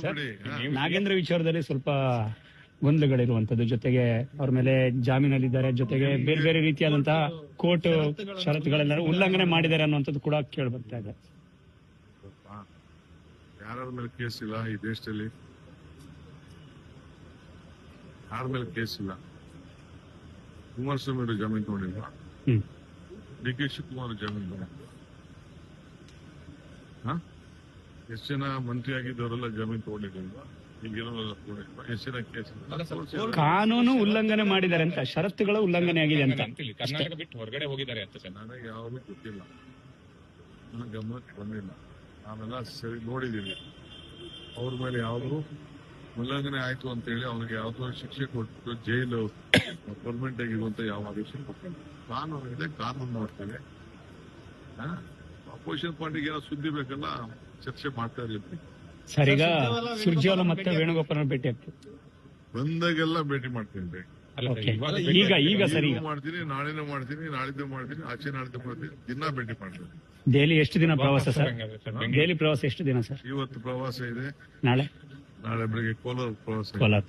Sir, Nagendra ವಿಚಾರದಲ್ಲಿ ಸ್ವಲ್ಪ ಗೊಂದಲಗಳಿರುವಂತದ್ದು, ಜೊತೆಗೆ ಅವ್ರ ಮೇಲೆ ಜಾಮೀನಲ್ಲಿದ್ದಾರೆ, ಜೊತೆಗೆ ಬೇರೆ ಬೇರೆ ರೀತಿಯಾದಂತಹ ಕೋರ್ಟ್ ಷರತ್ತುಗಳೆಲ್ಲ ಉಲ್ಲಂಘನೆ ಮಾಡಿದ್ದಾರೆ ಅನ್ನುವಂಥದ್ದು ಕೂಡ ಕೇಳಿ ಬರ್ತಾ ಇದೆ. ಯಾರ ಮೇಲೆ ಕೇಸ್ ಇಲ್ಲ ಈ ದೇಶದಲ್ಲಿ, ಯಾರ ಮೇಲೆ ಕೇಸ್ ಇಲ್ಲ. ಕುಮಾರಸ್ವಾಮಿ ಅವರು ಜಾಮೀನು ತಗೊಂಡಿಲ್ವಾ? ಡಿ ಕೆ ಶಿವಕುಮಾರ್ ಜಾಮೀನು ತಗೊಂಡಿಲ್ಲ. ಎಷ್ಟು ಜನ ಮಂತ್ರಿ ಆಗಿದ್ದವರೆಲ್ಲ ಜಾಮೀನು ತಗೊಂಡಿಲ್ವಾ? ಈಗಿರೋರೆಲ್ಲ ತಗೊಂಡಿಲ್ವಾ? ಎಷ್ಟು ಜನ ಕೇಸ್ ಕಾನೂನು ಉಲ್ಲಂಘನೆ ಮಾಡಿದ್ದಾರೆ ಅಂತ, ಷರತ್ತುಗಳ ಉಲ್ಲಂಘನೆ ಆಗಿದೆ ಅಂತ ಕರ್ನಾಟಕ ಬಿಟ್ಟು ಹೊರಗಡೆ ಹೋಗಿದ್ದಾರೆ ಅಂತ ಸರ್. ನನಗೆ ಯಾವುದು ಗೊತ್ತಿಲ್ಲ, ನನ್ನ ಗಮನಕ್ಕೆ ಬಂದಿಲ್ಲ. ನಾವೆಲ್ಲ ಸರಿ ನೋಡಿದೀವಿ. ಅವ್ರ ಮೇಲೆ ಯಾವ್ದು ಉಲ್ಲಂಘನೆ ಆಯ್ತು ಅಂತ ಹೇಳಿ ಅವ್ನಿಗೆ ಯಾವ್ದೋ ಶಿಕ್ಷೆ ಕೊಟ್ಟು ಜೈಲು ಪರ್ಮನೆಂಟ್ ಆಗಿರುವಂತ ಯಾವ ಆದೇಶ ಕೊಟ್ಟಿಲ್ಲ. ಕಾನೂನು ಇದೆ, ಕಾನೂನು ನೋಡ್ತೇವೆ. ಅಪೋಸಿಷನ್ ಪಾರ್ಟಿಗೆ ಏನೋ ಸುದ್ದಿ ಬೇಕಲ್ಲ, ಚರ್ಚೆ ಮಾಡ್ತಾ ಇರ್ತೀವಿ. ಸರ್, ಈಗ ಸುರ್ಜೇವಾಲಾ ಮತ್ತೆ ವೇಣುಗೋಪಾಲ್ ಭೇಟಿ ಆಗ್ತದೆ, ಬಂದಾಗೆಲ್ಲ ಭೇಟಿ ಮಾಡ್ತೀನಿ. ಈಗ ಸರಿ ಮಾಡ್ತೀನಿ, ನಾಳೆನೂ ಮಾಡ್ತೀನಿ, ನಾಳಿದ್ದು ಮಾಡ್ತೀನಿ, ಆಚೆ ನಾಳಿದ್ದು ಮಾಡ್ತೀನಿ, ದಿನ ಭೇಟಿ ಮಾಡ್ತೀನಿ. ಡೈಲಿ ಎಷ್ಟು ದಿನ ಪ್ರವಾಸ ಸರ್? ಡೈಲಿ ಪ್ರವಾಸ ಎಷ್ಟು ದಿನ ಸರ್? ಇವತ್ತು ಪ್ರವಾಸ ಇದೆ, ನಾಳೆ ಬೆಳಿಗ್ಗೆ ಕೋಲಾರ ಪ್ರವಾಸ. ಕೋಲಾರ.